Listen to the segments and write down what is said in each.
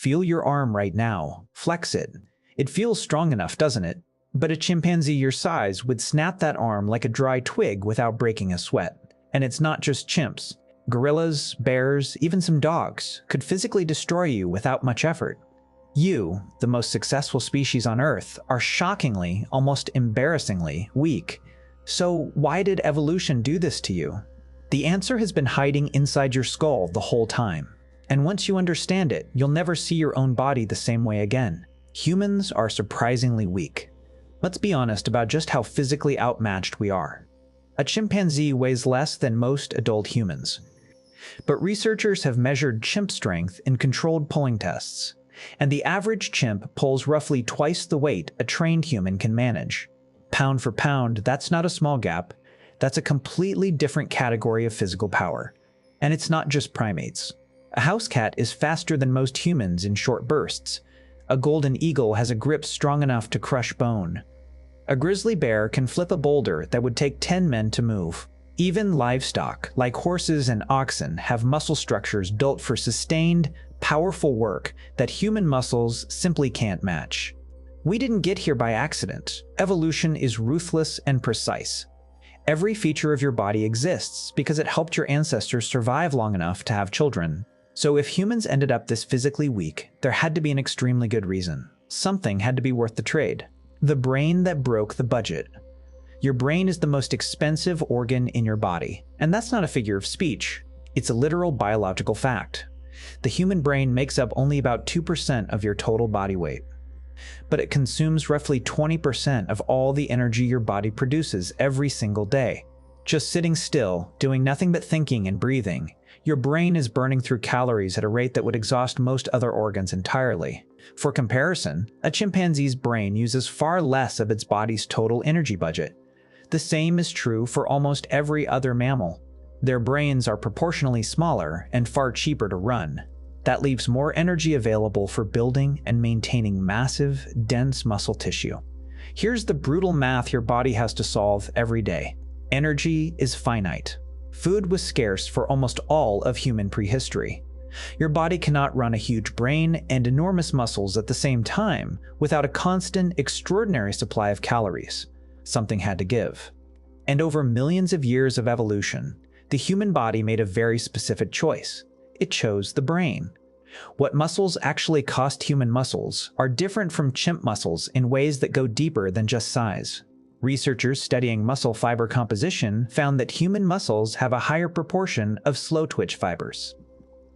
feel your arm right now. Flex it. It feels strong enough, doesn't it? But a chimpanzee your size would snap that arm like a dry twig without breaking a sweat. And it's not just chimps. Gorillas, bears, even some dogs could physically destroy you without much effort. You, the most successful species on Earth, are shockingly, almost embarrassingly, weak. So why did evolution do this to you? The answer has been hiding inside your skull the whole time. And once you understand it, you'll never see your own body the same way again. Humans are surprisingly weak. Let's be honest about just how physically outmatched we are. A chimpanzee weighs less than most adult humans. But researchers have measured chimp strength in controlled pulling tests, and the average chimp pulls roughly twice the weight a trained human can manage. Pound for pound, that's not a small gap. That's a completely different category of physical power. And it's not just primates. A house cat is faster than most humans in short bursts. A golden eagle has a grip strong enough to crush bone. A grizzly bear can flip a boulder that would take 10 men to move. Even livestock, like horses and oxen, have muscle structures built for sustained, powerful work that human muscles simply can't match. We didn't get here by accident. Evolution is ruthless and precise. Every feature of your body exists because it helped your ancestors survive long enough to have children. So if humans ended up this physically weak, there had to be an extremely good reason. Something had to be worth the trade. The brain that broke the budget. Your brain is the most expensive organ in your body, and that's not a figure of speech. It's a literal biological fact. The human brain makes up only about 2% of your total body weight. But it consumes roughly 20% of all the energy your body produces every single day. Just sitting still, doing nothing but thinking and breathing, your brain is burning through calories at a rate that would exhaust most other organs entirely. For comparison, a chimpanzee's brain uses far less of its body's total energy budget. The same is true for almost every other mammal. Their brains are proportionally smaller and far cheaper to run. That leaves more energy available for building and maintaining massive, dense muscle tissue. Here's the brutal math your body has to solve every day. Energy is finite. Food was scarce for almost all of human prehistory. Your body cannot run a huge brain and enormous muscles at the same time without a constant, extraordinary supply of calories. Something had to give. And over millions of years of evolution, the human body made a very specific choice. It chose the brain. What muscles actually cost human muscles are different from chimp muscles in ways that go deeper than just size. Researchers studying muscle fiber composition found that human muscles have a higher proportion of slow-twitch fibers.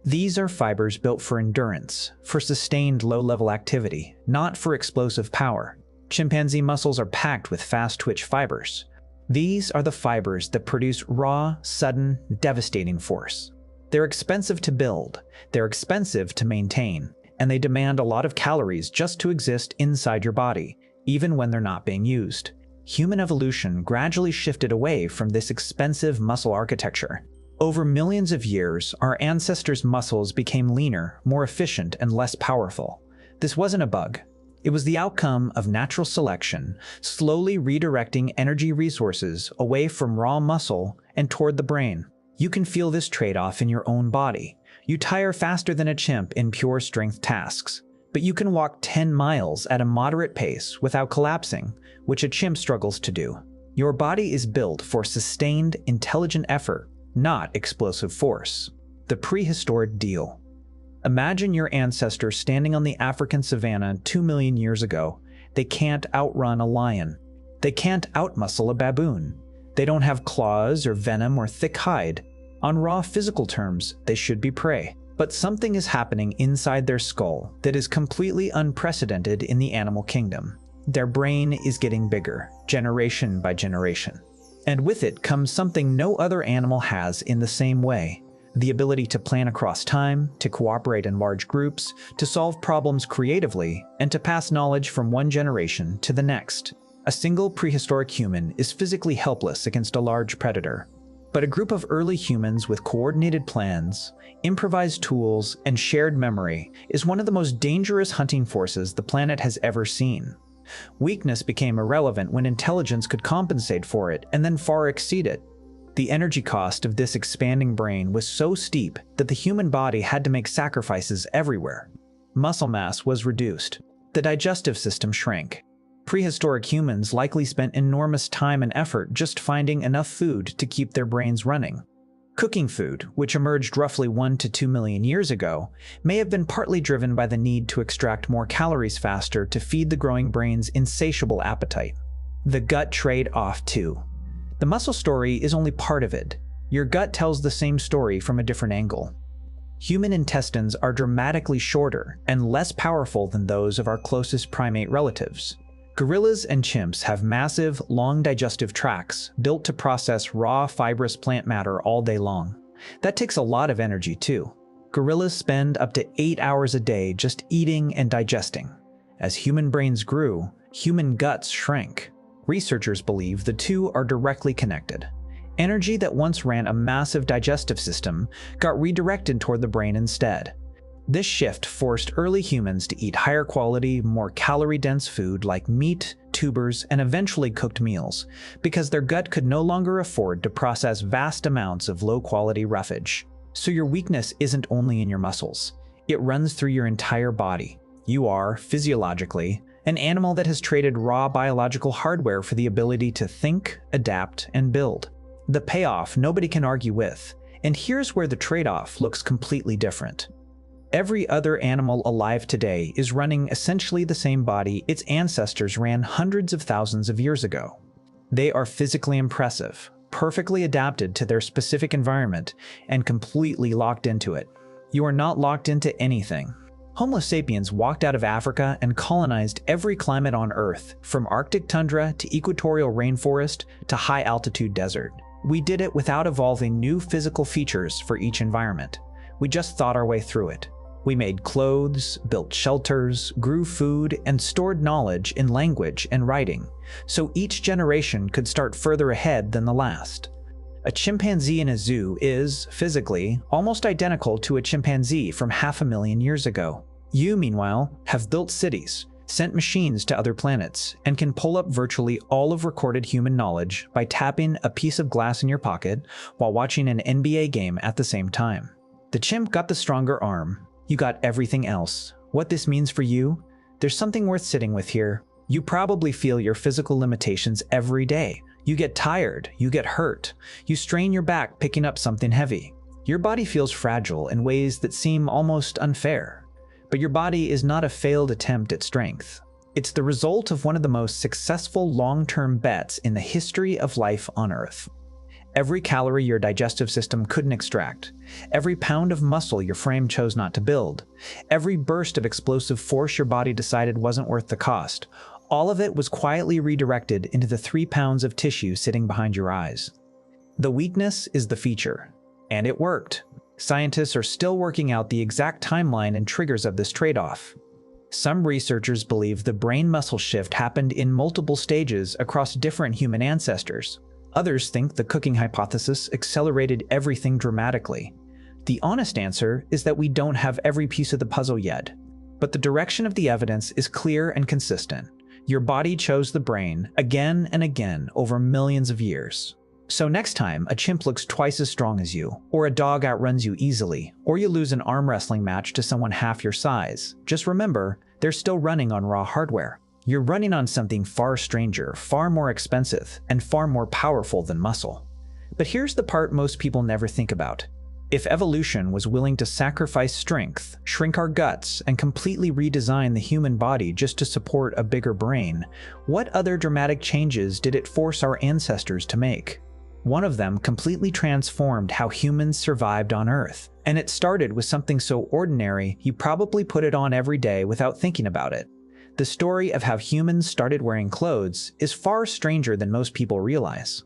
These are fibers built for endurance, for sustained low-level activity, not for explosive power. Chimpanzee muscles are packed with fast-twitch fibers. These are the fibers that produce raw, sudden, devastating force. They're expensive to build, they're expensive to maintain, and they demand a lot of calories just to exist inside your body, even when they're not being used. Human evolution gradually shifted away from this expensive muscle architecture. Over millions of years, our ancestors' muscles became leaner, more efficient, and less powerful. This wasn't a bug. It was the outcome of natural selection, slowly redirecting energy resources away from raw muscle and toward the brain. You can feel this trade-off in your own body. You tire faster than a chimp in pure strength tasks, but you can walk 10 miles at a moderate pace without collapsing, which a chimp struggles to do. Your body is built for sustained, intelligent effort, not explosive force. The prehistoric deal. Imagine your ancestors standing on the African savanna 2 million years ago. They can't outrun a lion. They can't outmuscle a baboon. They don't have claws or venom or thick hide. On raw physical terms, they should be prey. But something is happening inside their skull that is completely unprecedented in the animal kingdom. Their brain is getting bigger, generation by generation. And with it comes something no other animal has in the same way. The ability to plan across time, to cooperate in large groups, to solve problems creatively, and to pass knowledge from one generation to the next. A single prehistoric human is physically helpless against a large predator. But a group of early humans with coordinated plans, improvised tools, and shared memory is one of the most dangerous hunting forces the planet has ever seen. Weakness became irrelevant when intelligence could compensate for it and then far exceed it. The energy cost of this expanding brain was so steep that the human body had to make sacrifices everywhere. Muscle mass was reduced. The digestive system shrank. Prehistoric humans likely spent enormous time and effort just finding enough food to keep their brains running. Cooking food, which emerged roughly 1 to 2 million years ago, may have been partly driven by the need to extract more calories faster to feed the growing brain's insatiable appetite. The gut trade-off too. The muscle story is only part of it. Your gut tells the same story from a different angle. Human intestines are dramatically shorter and less powerful than those of our closest primate relatives. Gorillas and chimps have massive, long digestive tracts built to process raw, fibrous plant matter all day long. That takes a lot of energy too. Gorillas spend up to 8 hours a day just eating and digesting. As human brains grew, human guts shrank. Researchers believe the two are directly connected. Energy that once ran a massive digestive system got redirected toward the brain instead. This shift forced early humans to eat higher quality, more calorie-dense food like meat, tubers, and eventually cooked meals, because their gut could no longer afford to process vast amounts of low-quality roughage. So your weakness isn't only in your muscles. It runs through your entire body. You are, physiologically, an animal that has traded raw biological hardware for the ability to think, adapt, and build. The payoff nobody can argue with, and here's where the trade-off looks completely different. Every other animal alive today is running essentially the same body its ancestors ran hundreds of thousands of years ago. They are physically impressive, perfectly adapted to their specific environment, and completely locked into it. You are not locked into anything. Homo sapiens walked out of Africa and colonized every climate on Earth, from Arctic tundra to equatorial rainforest to high-altitude desert. We did it without evolving new physical features for each environment. We just thought our way through it. We made clothes, built shelters, grew food, and stored knowledge in language and writing, so each generation could start further ahead than the last. A chimpanzee in a zoo is, physically, almost identical to a chimpanzee from 500,000 years ago. You, meanwhile, have built cities, sent machines to other planets, and can pull up virtually all of recorded human knowledge by tapping a piece of glass in your pocket while watching an NBA game at the same time. The chimp got the stronger arm. You got everything else. What this means for you? There's something worth sitting with here. You probably feel your physical limitations every day. You get tired, you get hurt, you strain your back picking up something heavy. Your body feels fragile in ways that seem almost unfair. But your body is not a failed attempt at strength. It's the result of one of the most successful long-term bets in the history of life on Earth. Every calorie your digestive system couldn't extract, every pound of muscle your frame chose not to build, every burst of explosive force your body decided wasn't worth the cost, all of it was quietly redirected into the 3 pounds of tissue sitting behind your eyes. The weakness is the feature, and it worked. Scientists are still working out the exact timeline and triggers of this trade-off. Some researchers believe the brain-muscle shift happened in multiple stages across different human ancestors. Others think the cooking hypothesis accelerated everything dramatically. The honest answer is that we don't have every piece of the puzzle yet, but the direction of the evidence is clear and consistent. Your body chose the brain again and again over millions of years. So next time a chimp looks twice as strong as you, or a dog outruns you easily, or you lose an arm wrestling match to someone half your size, just remember, they're still running on raw hardware. You're running on something far stranger, far more expensive, and far more powerful than muscle. But here's the part most people never think about. If evolution was willing to sacrifice strength, shrink our guts, and completely redesign the human body just to support a bigger brain, what other dramatic changes did it force our ancestors to make? One of them completely transformed how humans survived on Earth, and it started with something so ordinary you probably put it on every day without thinking about it. The story of how humans started wearing clothes is far stranger than most people realize.